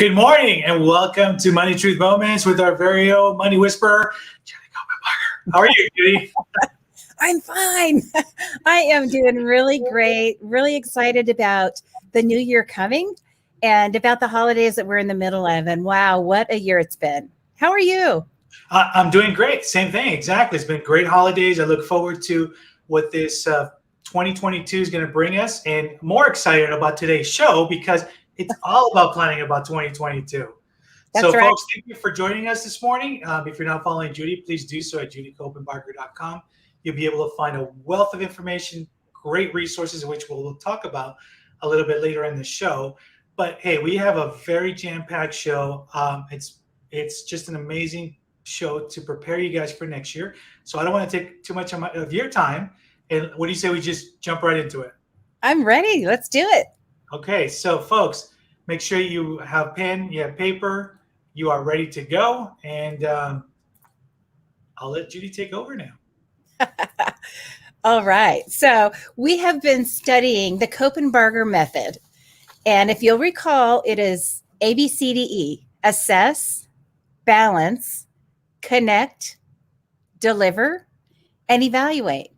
Good morning and welcome to Money Truth Moments with our very own money whisperer, Judy Copenbarger. How are you, Judy? I'm fine. I am doing really great, really excited about the new year coming and about the holidays that we're in the middle of. And wow, what a year it's been. How are you? I'm doing great. Same thing. Exactly. It's been great holidays. I look forward to what this 2022 is going to bring us, and more excited about today's show because it's all about planning about 2022. So, That's right. folks, thank you for joining us this morning. If you're not following Judy, please do so at judycopenbarger.com. You'll be able to find a wealth of information, great resources, which we'll talk about a little bit later in the show. But hey, we have a very jam-packed show. It's just an amazing show to prepare you guys for next year. So I don't want to take too much of your time. And what do you say we just jump right into it? I'm ready. Let's do it. Okay, so folks, make sure you have pen, you have paper, you are ready to go. And I'll let Judy take over now. All right. So we have been studying the Copenbarger method. And if you'll recall, it is ABCDE: assess, balance, connect, deliver, and evaluate.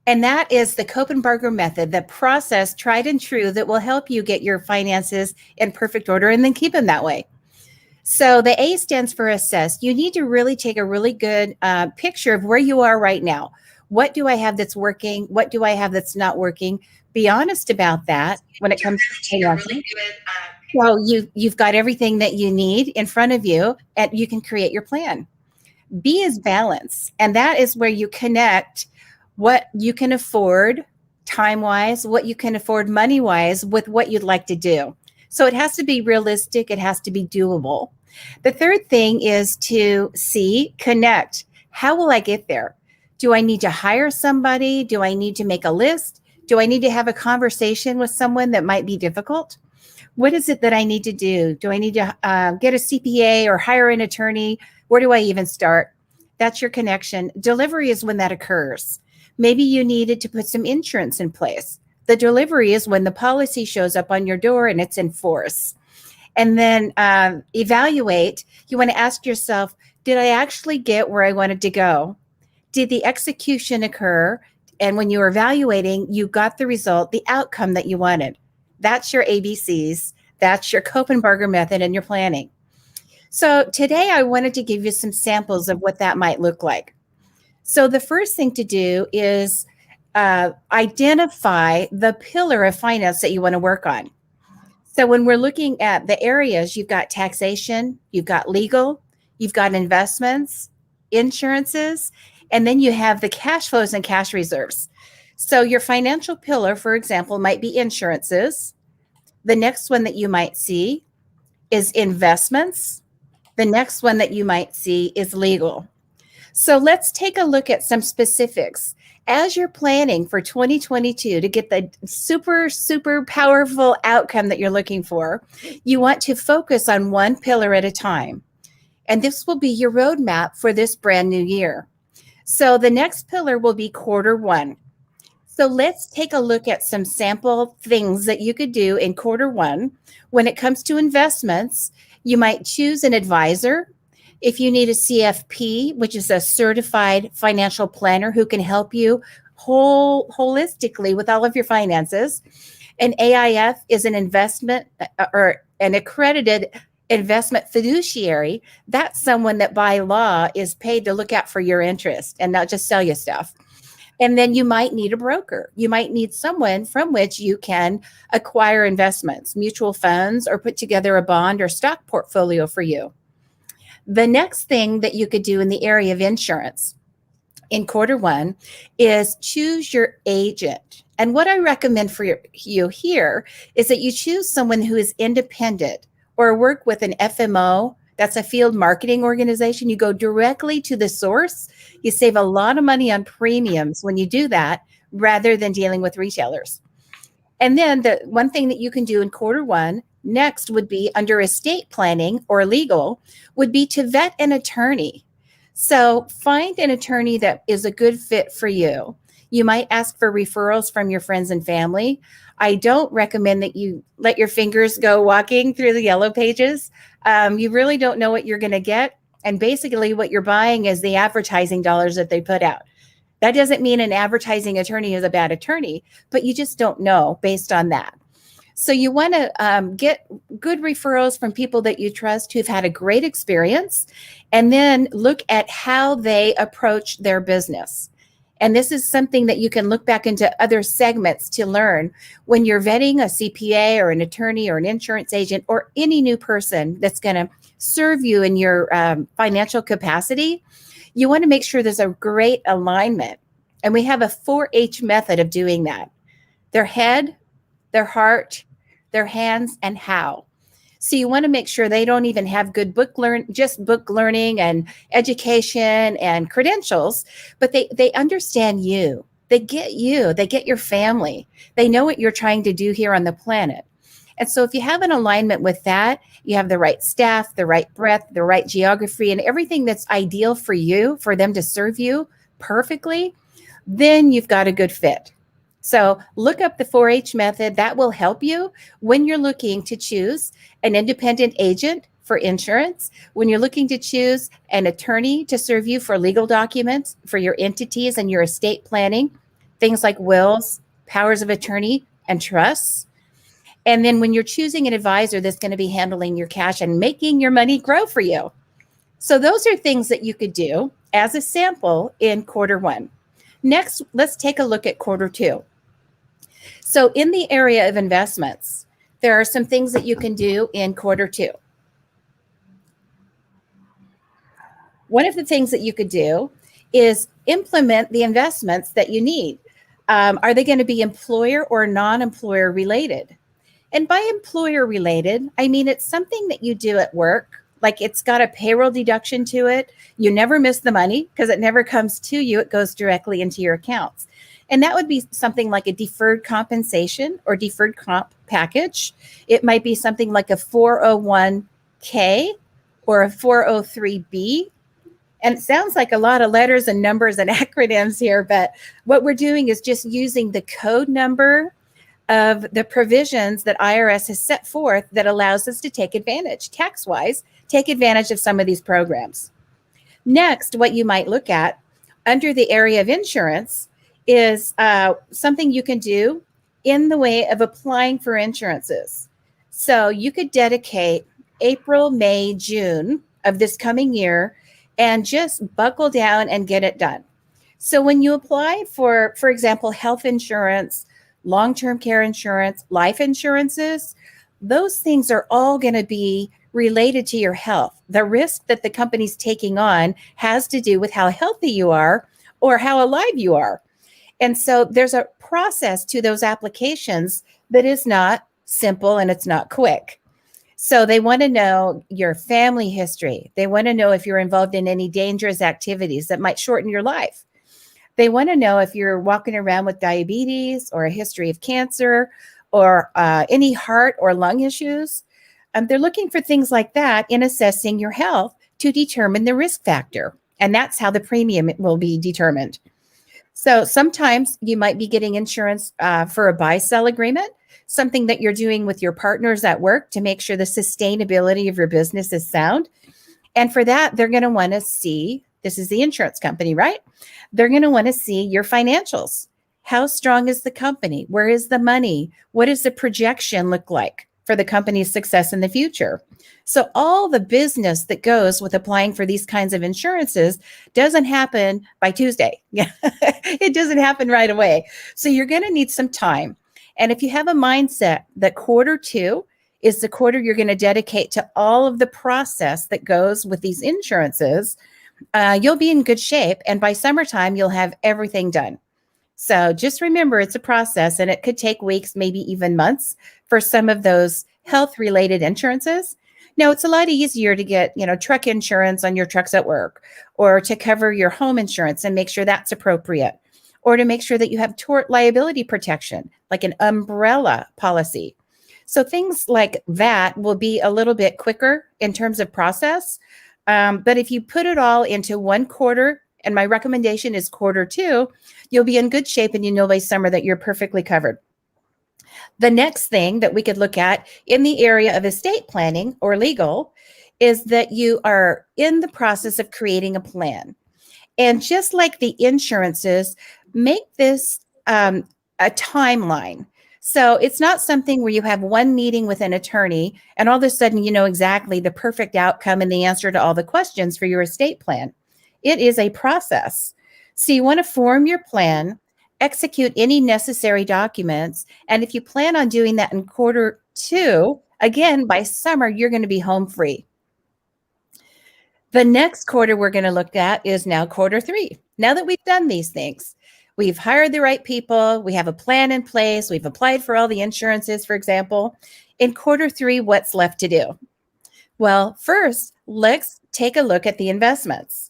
And that is the Copenbarger method, the process tried and true that will help you get your finances in perfect order and then keep them that way. So the A stands for assess. You need to really take a really good picture of where you are right now. What do I have that's working? What do I have that's not working? Be honest about that when it comes to finances. So you've got everything that you need in front of you, and you can create your plan. B is balance, and that is where you connect what you can afford time-wise, what you can afford money-wise with what you'd like to do. So it has to be realistic. It has to be doable. The third thing is to C, connect. How will I get there? Do I need to hire somebody? Do I need to make a list? Do I need to have a conversation with someone that might be difficult? What is it that I need to do? Do I need to get a CPA or hire an attorney? Where do I even start? That's your connection. Delivery is when that occurs. Maybe you needed to put some insurance in place. The delivery is when the policy shows up on your door and it's in force. And then evaluate. You want to ask yourself, did I actually get where I wanted to go? Did the execution occur? And when you were evaluating, you got the result, the outcome that you wanted. That's your ABCs. That's your Copenbarger method and your planning. So today I wanted to give you some samples of what that might look like. So the first thing to do is identify the pillar of finance that you want to work on. So when we're looking at the areas, you've got taxation, you've got legal, you've got investments, insurances, and then you have the cash flows and cash reserves. So your financial pillar, for example, might be insurances. The next one that you might see is investments. The next one that you might see is legal. So let's take a look at some specifics. As you're planning for 2022 to get the super, super powerful outcome that you're looking for, you want to focus on one pillar at a time. And this will be your roadmap for this brand new year. So the next pillar will be quarter one. So let's take a look at some sample things that you could do in quarter one. When it comes to investments, you might choose an advisor. If you need a CFP, which is a certified financial planner who can help you holistically with all of your finances. An AIF is an investment or an accredited investment fiduciary. That's someone that by law is paid to look out for your interest and not just sell you stuff. And then you might need a broker. You might need someone from which you can acquire investments, mutual funds, or put together a bond or stock portfolio for you. The next thing that you could do in the area of insurance in quarter one is choose your agent. And what I recommend for you here is that you choose someone who is independent or work with an FMO. That's a field marketing organization. You go directly to the source. You save a lot of money on premiums when you do that rather than dealing with retailers. And then the one thing that you can do in quarter one next would be under estate planning or legal would be to vet an attorney. So find an attorney that is a good fit for you. You might ask for referrals from your friends and family. I don't recommend that you let your fingers go walking through the yellow pages. You really don't know what you're going to get. And basically, what you're buying is the advertising dollars that they put out. That doesn't mean an advertising attorney is a bad attorney, but you just don't know based on that. So you want to get good referrals from people that you trust who've had a great experience, and then look at how they approach their business. And this is something that you can look back into other segments to learn when you're vetting a CPA or an attorney or an insurance agent or any new person that's going to serve you in your financial capacity. You want to make sure there's a great alignment. And we have a 4H method of doing that: their head, their heart, their hands, and how. So you want to make sure they don't even have good book learning and education and credentials, but they understand you. They get you. They get your family. They know what you're trying to do here on the planet. And so if you have an alignment with that, you have the right staff, the right breadth, the right geography, and everything that's ideal for you, for them to serve you perfectly, then you've got a good fit. So look up the 4H method. That will help you when you're looking to choose an independent agent for insurance, when you're looking to choose an attorney to serve you for legal documents for your entities and your estate planning, things like wills, powers of attorney, and trusts. And then when you're choosing an advisor that's going to be handling your cash and making your money grow for you. So those are things that you could do as a sample in quarter one. Next, let's take a look at quarter two. So in the area of investments, there are some things that you can do in quarter two. One of the things that you could do is implement the investments that you need. Are they going to be employer or non-employer related? And by employer related, I mean it's something that you do at work, like it's got a payroll deduction to it. You never miss the money because it never comes to you. It goes directly into your accounts. And that would be something like a deferred compensation or deferred comp package. It might be something like a 401k or a 403b. And it sounds like a lot of letters and numbers and acronyms here, but what we're doing is just using the code number of the provisions that IRS has set forth that allows us to take advantage, tax-wise, take advantage of some of these programs. Next, what you might look at under the area of insurance is something you can do in the way of applying for insurances. So you could dedicate April, May, June of this coming year and just buckle down and get it done. So when you apply for example, health insurance, long-term care insurance, life insurances, those things are all going to be related to your health. The risk that the company's taking on has to do with how healthy you are or how alive you are. And so there's a process to those applications that is not simple and it's not quick. So they want to know your family history. They want to know if you're involved in any dangerous activities that might shorten your life. They want to know if you're walking around with diabetes or a history of cancer or any heart or lung issues. They're looking for things like that in assessing your health to determine the risk factor. And that's how the premium will be determined. So sometimes you might be getting insurance for a buy-sell agreement, something that you're doing with your partners at work to make sure the sustainability of your business is sound. And for that, they're going to want to see, this is the insurance company, right? They're going to want to see your financials. How strong is the company? Where is the money? What does the projection look like for the company's success in the future? So all the business that goes with applying for these kinds of insurances doesn't happen by Tuesday. It doesn't happen right away. So you're going to need some time. And if you have a mindset that quarter two is the quarter you're going to dedicate to all of the process that goes with these insurances, you'll be in good shape. And by summertime, you'll have everything done. So just remember, it's a process and it could take weeks, maybe even months for some of those health-related insurances. Now, it's a lot easier to get, truck insurance on your trucks at work, or to cover your home insurance and make sure that's appropriate, or to make sure that you have tort liability protection, like an umbrella policy. So things like that will be a little bit quicker in terms of process. But if you put it all into one quarter and my recommendation is Q2, you'll be in good shape and you know by summer that you're perfectly covered. The next thing that we could look at in the area of estate planning or legal is that you are in the process of creating a plan. And just like the insurances, make this a timeline. So it's not something where you have one meeting with an attorney and all of a sudden you know exactly the perfect outcome and the answer to all the questions for your estate plan. It is a process. So you want to form your plan, execute any necessary documents. And if you plan on doing that in Q2, again, by summer, you're going to be home free. The next quarter we're going to look at is now Q3. Now that we've done these things, we've hired the right people, we have a plan in place, we've applied for all the insurances, for example. In Q3, what's left to do? Well, first, let's take a look at the investments.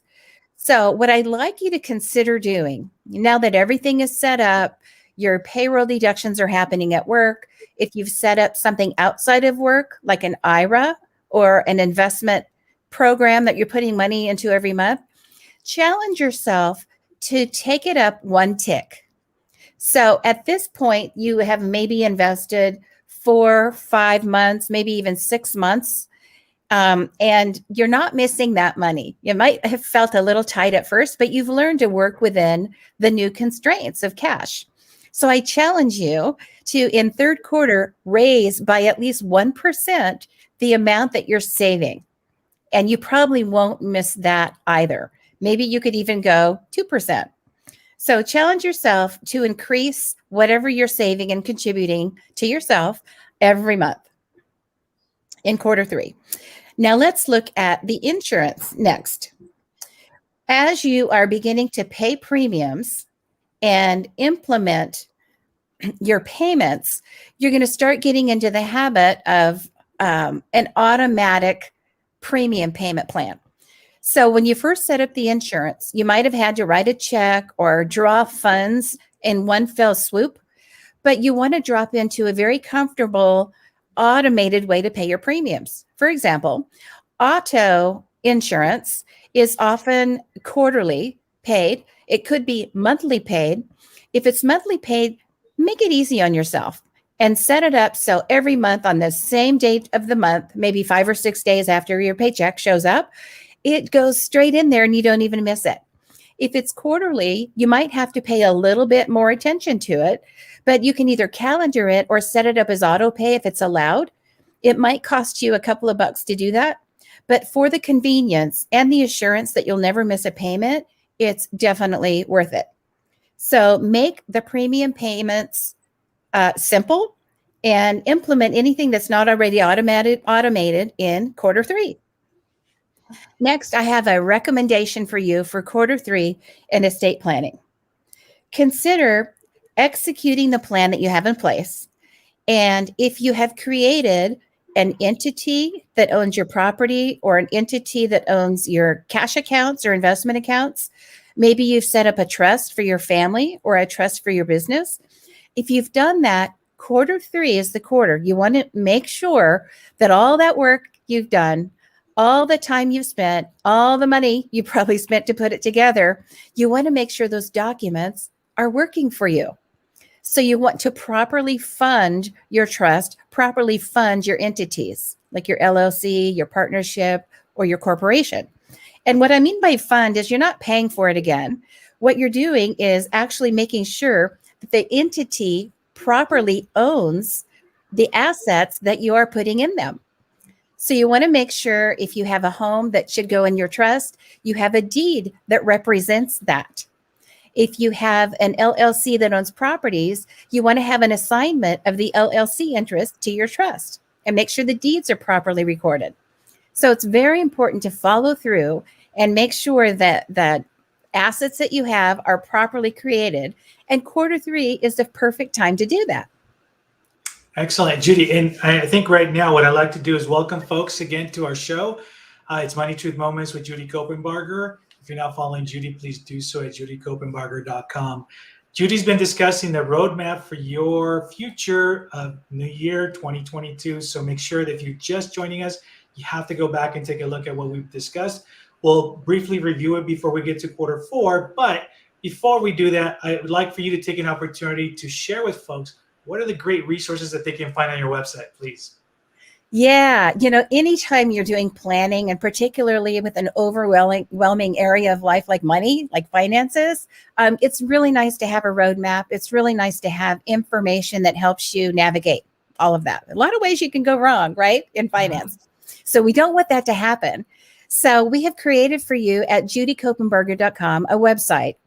So what I'd like you to consider doing, now that everything is set up, your payroll deductions are happening at work, if you've set up something outside of work, like an IRA or an investment program that you're putting money into every month, challenge yourself to take it up one tick. So at this point, you have maybe invested 4, 5 months, maybe even 6 months, and you're not missing that money. You might have felt a little tight at first, but you've learned to work within the new constraints of cash. So I challenge you to, in Q3, raise by at least 1% the amount that you're saving. And you probably won't miss that either. Maybe you could even go 2%. So challenge yourself to increase whatever you're saving and contributing to yourself every month in Q3. Now let's look at the insurance next. As you are beginning to pay premiums and implement your payments, you're going to start getting into the habit of an automatic premium payment plan. So when you first set up the insurance, you might have had to write a check or draw funds in one fell swoop, but you want to drop into a very comfortable automated way to pay your premiums. For example, auto insurance is often quarterly paid. It could be monthly paid. If it's monthly paid, make it easy on yourself and set it up so every month on the same date of the month, maybe 5 or 6 days after your paycheck shows up, it goes straight in there and you don't even miss it. If it's quarterly, you might have to pay a little bit more attention to it, but you can either calendar it or set it up as auto pay if it's allowed. It might cost you a couple of bucks to do that, but for the convenience and the assurance that you'll never miss a payment, it's definitely worth it. So make the premium payments simple and implement anything that's not already automated in Q3. Next, I have a recommendation for you for Q3 in estate planning. Consider executing the plan that you have in place. And if you have created an entity that owns your property or an entity that owns your cash accounts or investment accounts, maybe you've set up a trust for your family or a trust for your business. If you've done that, Q3 is the quarter. You want to make sure that all that work you've done, all the time you've spent, all the money you probably spent to put it together, you want to make sure those documents are working for you. So you want to properly fund your trust, properly fund your entities, like your LLC, your partnership, or your corporation. And what I mean by fund is you're not paying for it again. What you're doing is actually making sure that the entity properly owns the assets that you are putting in them. So you want to make sure if you have a home that should go in your trust, you have a deed that represents that. If you have an LLC that owns properties, you want to have an assignment of the LLC interest to your trust and make sure the deeds are properly recorded. So it's very important to follow through and make sure that the assets that you have are properly created. And Q3 is the perfect time to do that. Excellent, Judy. And I think right now what I'd like to do is welcome folks again to our show. It's Money Truth Moments with Judy Copenbarger. If you're not following Judy, please do so at judycopenbarger.com. Judy's been discussing the roadmap for your future of New Year 2022. So make sure that if you're just joining us, you have to go back and take a look at what we've discussed. We'll briefly review it before we get to quarter four. But before we do that, I would like for you to take an opportunity to share with folks what are the great resources that they can find on your website, please. Yeah, anytime you're doing planning, and particularly with an overwhelming area of life like money, like finances, it's really nice to have a roadmap. It's really nice to have information that helps you navigate all of that. A lot of ways you can go wrong, right, in finance. So we don't want that to happen. So we have created for you at judycopenbarger.com a website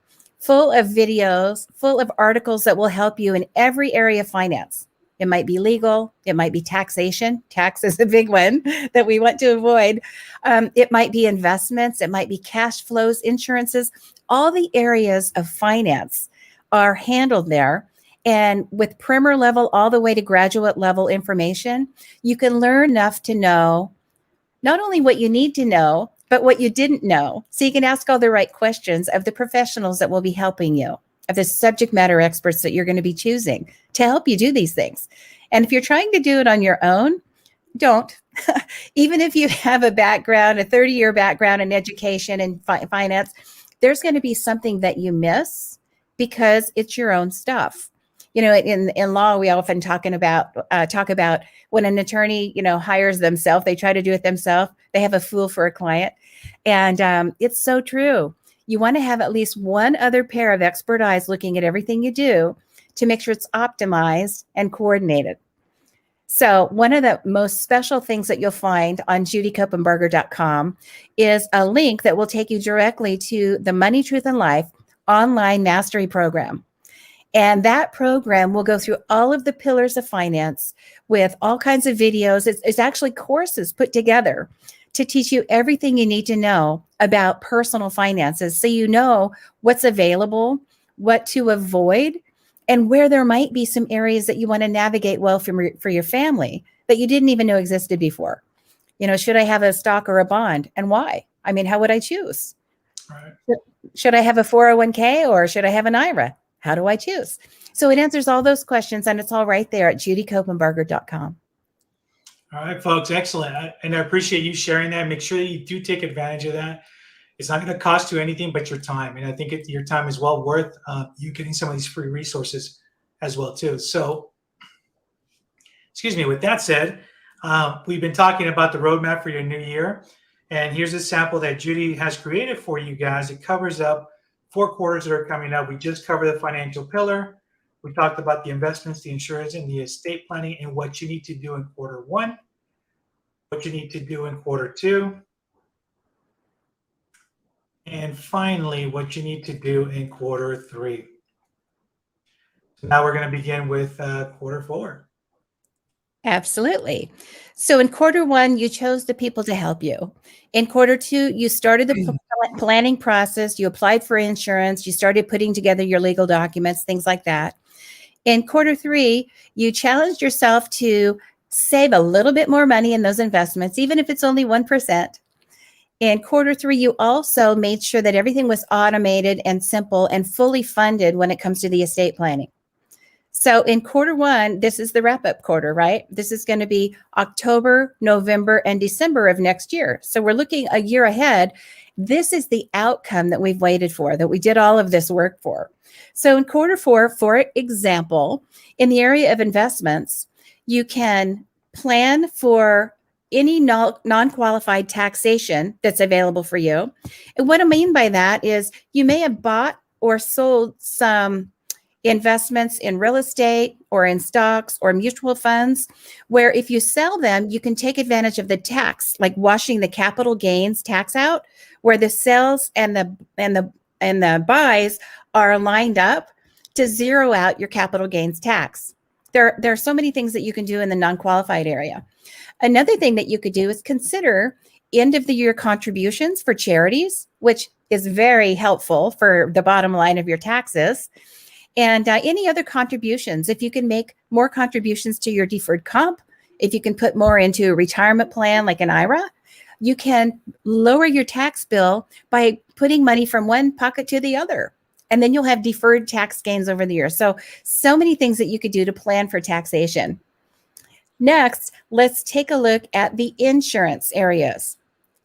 full of videos, full of articles that will help you in every area of finance. It might be legal. It might be taxation. Tax is a big one that we want to avoid. It might be investments. It might be cash flows, insurances. All the areas of finance are handled there. And with primer level all the way to graduate level information, you can learn enough to know not only what you need to know, but what you didn't know. So you can ask all the right questions of the professionals that will be helping you, of the subject matter experts that you're going to be choosing to help you do these things. And if you're trying to do it on your own, don't. Even if you have a 30-year background in education and finance, there's going to be something that you miss because it's your own stuff. In law, we often talk about when an attorney, hires themselves, they try to do it themselves. They have a fool for a client. And it's so true. You want to have at least one other pair of expert eyes looking at everything you do to make sure it's optimized and coordinated. So one of the most special things that you'll find on judycopenbarger.com is a link that will take you directly to the Money, Truth, and Life online mastery program. And that program will go through all of the pillars of finance with all kinds of videos. It's actually courses put together to teach you everything you need to know about personal finances, so you know what's available, what to avoid, and where there might be some areas that you want to navigate well for your family that you didn't even know existed before. Should I have a stock or a bond, and why? I mean, how would I choose? Right. Should I have a 401k or should I have an IRA? How do I choose? So it answers all those questions, and it's all right there at judycopenbarger.com. All right, folks, excellent. And I appreciate you sharing that. Make sure that you do take advantage of that. It's not going to cost you anything but your time. And I think your time is well worth you getting some of these free resources as well, too. So, excuse me, with that said, we've been talking about the roadmap for your new year. And here's a sample that Judy has created for you guys. It covers up 4 quarters that are coming up. We just covered the financial pillar. We talked about the investments, the insurance, and the estate planning, and what you need to do in quarter 1, what you need to do in quarter 2, and finally, what you need to do in quarter 3. So now we're going to begin with quarter 4. Absolutely. So in quarter 1, you chose the people to help you. In quarter 2, you started the planning process. You applied for insurance. You started putting together your legal documents, things like that. In quarter 3, you challenged yourself to save a little bit more money in those investments, even if it's only 1%. In quarter 3, you also made sure that everything was automated and simple and fully funded when it comes to the estate planning. So in quarter 1, this is the wrap-up quarter, right? This is going to be October, November, and December of next year. So we're looking a year ahead. This is the outcome that we've waited for, that we did all of this work for. So in quarter 4, for example, in the area of investments, you can plan for any non-qualified taxation that's available for you. And what I mean by that is you may have bought or sold some investments in real estate or in stocks or mutual funds, where if you sell them, you can take advantage of the tax, like washing the capital gains tax out, where the sales and the buys are lined up to zero out your capital gains tax. There are so many things that you can do in the non-qualified area. Another thing that you could do is consider end of the year contributions for charities, which is very helpful for the bottom line of your taxes. And any other contributions, if you can make more contributions to your deferred comp, if you can put more into a retirement plan like an IRA, you can lower your tax bill by putting money from one pocket to the other. And then you'll have deferred tax gains over the years. So many things that you could do to plan for taxation. Next, let's take a look at the insurance areas.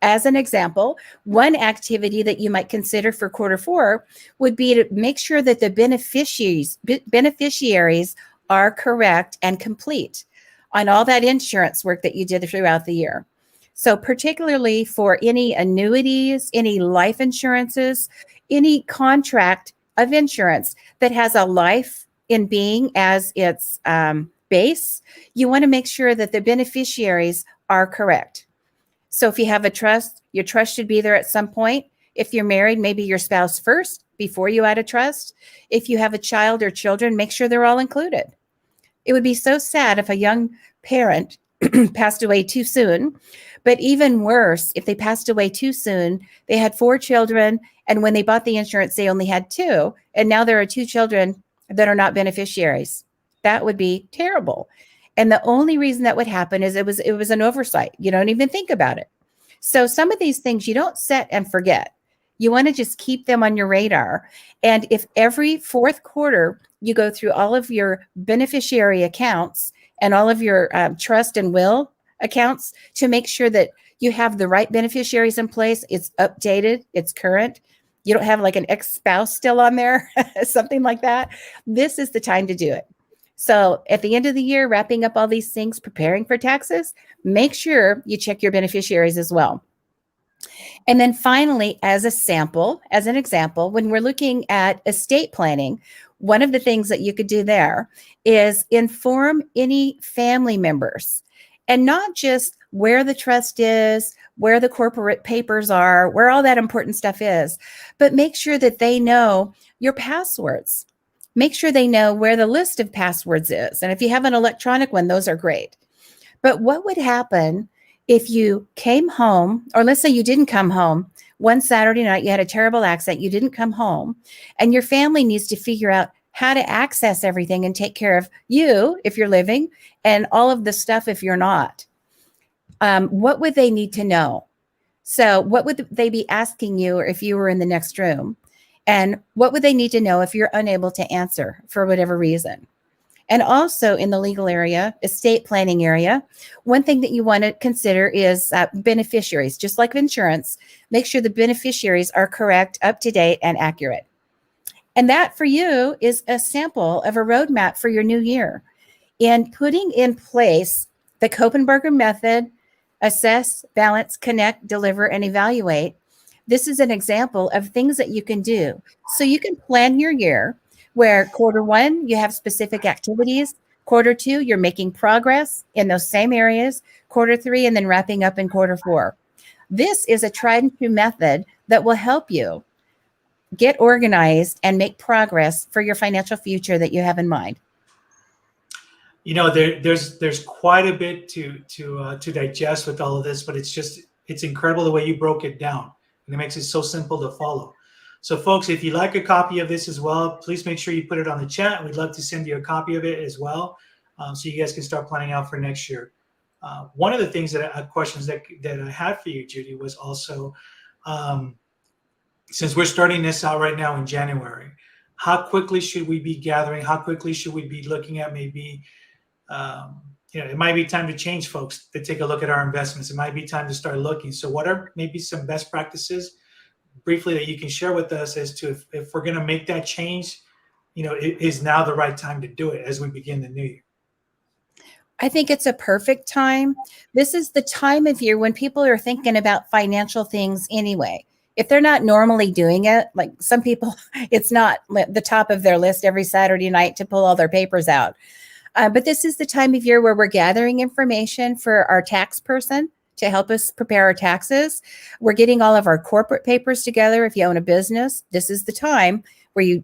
As an example, one activity that you might consider for quarter four would be to make sure that the beneficiaries are correct and complete on all that insurance work that you did throughout the year. So particularly for any annuities, any life insurances, any contract of insurance that has a life in being as its base, you want to make sure that the beneficiaries are correct. So if you have a trust, your trust should be there at some point. If you're married, maybe your spouse first before you add a trust. If you have a child or children, make sure they're all included. It would be so sad if a young parent passed away too soon. But even worse, if they passed away too soon, they had 4 children, and when they bought the insurance, they only had 2, and now there are 2 children that are not beneficiaries. That would be terrible. And the only reason that would happen is it was an oversight. You don't even think about it. So some of these things you don't set and forget. You want to just keep them on your radar. And if every fourth quarter you go through all of your beneficiary accounts and all of your trust and will accounts to make sure that you have the right beneficiaries in place, it's updated, it's current, you don't have like an ex-spouse still on there, something like that, this is the time to do it. So at the end of the year, wrapping up all these things, preparing for taxes, make sure you check your beneficiaries as well. And then finally, as an example, when we're looking at estate planning, one of the things that you could do there is inform any family members, and not just where the trust is, where the corporate papers are, where all that important stuff is, but make sure that they know your passwords. Make sure they know where the list of passwords is. And if you have an electronic one, those are great. But what would happen if you came home, or let's say you didn't come home one Saturday night, you had a terrible accident, you didn't come home, and your family needs to figure out how to access everything and take care of you if you're living and all of the stuff if you're not. What would they need to know? So what would they be asking you if you were in the next room? And what would they need to know if you're unable to answer for whatever reason? And also in the legal area, estate planning area, one thing that you want to consider is beneficiaries. Just like insurance, make sure the beneficiaries are correct, up to date, and accurate. And that for you is a sample of a roadmap for your new year. In putting in place the Copenbarger method, assess, balance, connect, deliver, and evaluate, this is an example of things that you can do. So you can plan your year where quarter one, you have specific activities. Quarter two, you're making progress in those same areas. Quarter three, and then wrapping up in quarter four. This is a tried and true method that will help you get organized and make progress for your financial future that you have in mind. You know, there's quite a bit to digest with all of this, but it's incredible the way you broke it down, and it makes it so simple to follow. So, folks, if you'd like a copy of this as well, please make sure you put it on the chat. We'd love to send you a copy of it as well, so you guys can start planning out for next year. One of the things questions that I had for you, Judy, was also, since we're starting this out right now in January, how quickly should we be gathering? How quickly should we be looking at maybe, it might be time to change, folks, to take a look at our investments. It might be time to start looking. So what are maybe some best practices briefly that you can share with us as to if we're going to make that change, it is now the right time to do it as we begin the new year? I think it's a perfect time. This is the time of year when people are thinking about financial things anyway. If they're not normally doing it, like some people, it's not the top of their list every Saturday night to pull all their papers out. But this is the time of year where we're gathering information for our tax person to help us prepare our taxes. We're getting all of our corporate papers together. If you own a business, this is the time where you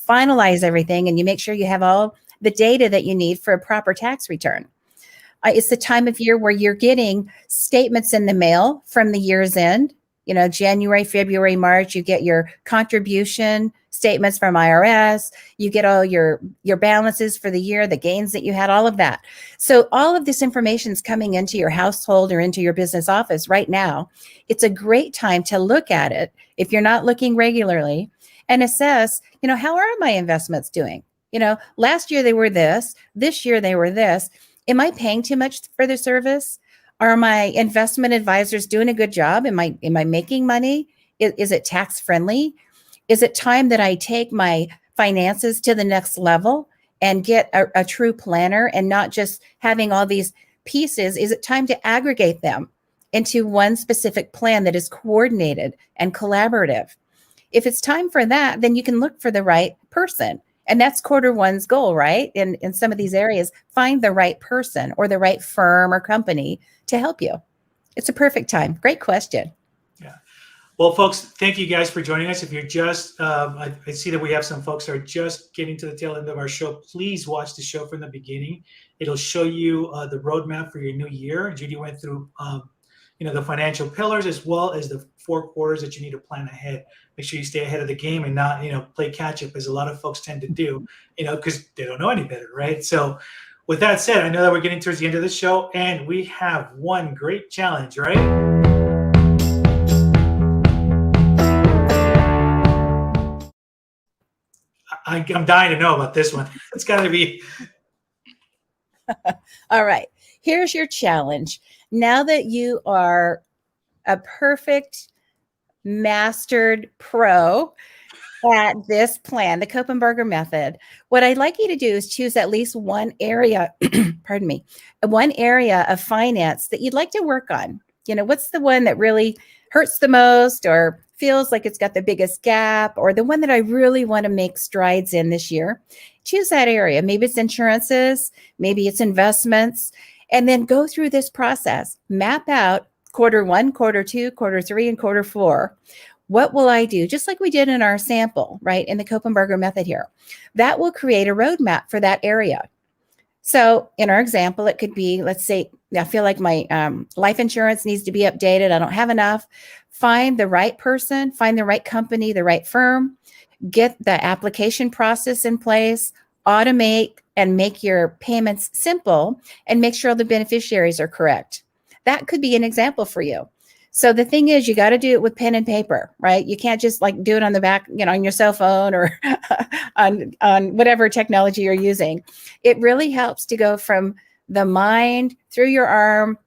finalize everything and you make sure you have all the data that you need for a proper tax return. It's the time of year where you're getting statements in the mail from the year's end. January, February, March, you get your contribution statements from IRS. You get all your balances for the year, the gains that you had, all of that. So all of this information is coming into your household or into your business office right now. It's a great time to look at it if you're not looking regularly and assess, how are my investments doing? Last year they were this year they were this. Am I paying too much for the service? Are my investment advisors doing a good job? Am I making money? Is it tax friendly? Is it time that I take my finances to the next level and get a true planner and not just having all these pieces? Is it time to aggregate them into one specific plan that is coordinated and collaborative? If it's time for that, then you can look for the right person. And that's quarter one's goal, right? In some of these areas, find the right person or the right firm or company to help you. It's a perfect time. Great question. Yeah. Well, folks, thank you guys for joining us. If you're just, I see that we have some folks that are just getting to the tail end of our show. Please watch the show from the beginning. It'll show you the roadmap for your new year. Judy went through, the financial pillars as well as the 4 quarters that you need to plan ahead. Make sure you stay ahead of the game and not, play catch up, as a lot of folks tend to do, because they don't know any better, right? So, with that said, I know that we're getting towards the end of the show, and we have one great challenge, right? I'm dying to know about this one. It's got to be. All right. Here's your challenge. Now that you are a perfect mastered pro at this plan, the Copenbarger method, what I'd like you to do is choose at least one area, pardon me, one area of finance that you'd like to work on. What's the one that really hurts the most or feels like it's got the biggest gap, or the one that I really want to make strides in this year? Choose that area. Maybe it's insurances, maybe it's investments, and then go through this process. Map out quarter 1, quarter 2, quarter 3, and quarter 4. What will I do? Just like we did in our sample, right? In the Copenbarger method here. That will create a roadmap for that area. So in our example, it could be, let's say, I feel like my life insurance needs to be updated. I don't have enough. Find the right person, find the right company, the right firm, get the application process in place, automate and make your payments simple, and make sure the beneficiaries are correct. That could be an example for you. So the thing is, you got to do it with pen and paper, right? You can't just like do it on the back, on your cell phone or on whatever technology you're using. It really helps to go from the mind through your arm,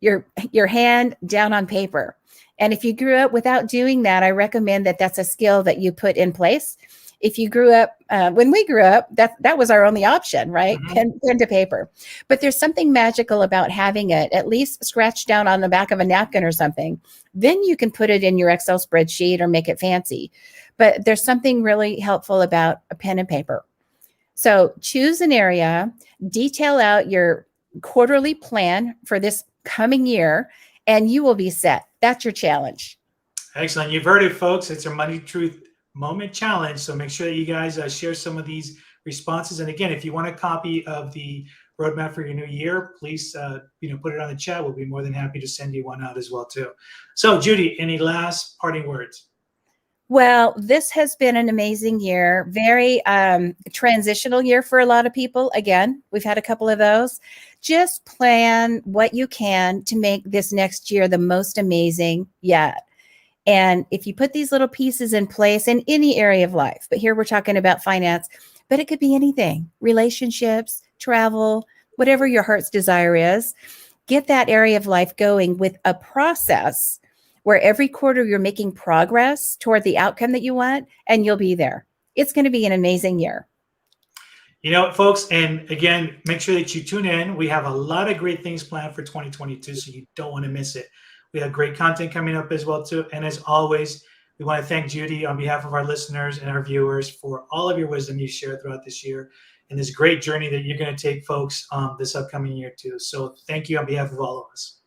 your hand down on paper. And if you grew up without doing that, I recommend that that's a skill that you put in place. If you grew up, when we grew up, that was our only option, right? Mm-hmm. Pen to paper. But there's something magical about having it at least scratched down on the back of a napkin or something. Then you can put it in your Excel spreadsheet or make it fancy. But there's something really helpful about a pen and paper. So choose an area, detail out your quarterly plan for this coming year, and you will be set. That's your challenge. Excellent. You've heard it, folks. It's a Money Truth Moment Challenge. So make sure that you guys share some of these responses. And again, if you want a copy of the roadmap for your new year, please put it on the chat. We'll be more than happy to send you one out as well too. So Judy, any last parting words? Well, this has been an amazing year, very transitional year for a lot of people. Again, we've had a couple of those. Just plan what you can to make this next year the most amazing yet. And if you put these little pieces in place in any area of life, but here we're talking about finance, but it could be anything, relationships, travel, whatever your heart's desire is, get that area of life going with a process where every quarter you're making progress toward the outcome that you want, and you'll be there. It's going to be an amazing year. You know what, folks, and again, make sure that you tune in. We have a lot of great things planned for 2022, so you don't want to miss it. We have great content coming up as well, too. And as always, we want to thank Judy on behalf of our listeners and our viewers for all of your wisdom you shared throughout this year and this great journey that you're going to take, folks, this upcoming year, too. So thank you on behalf of all of us.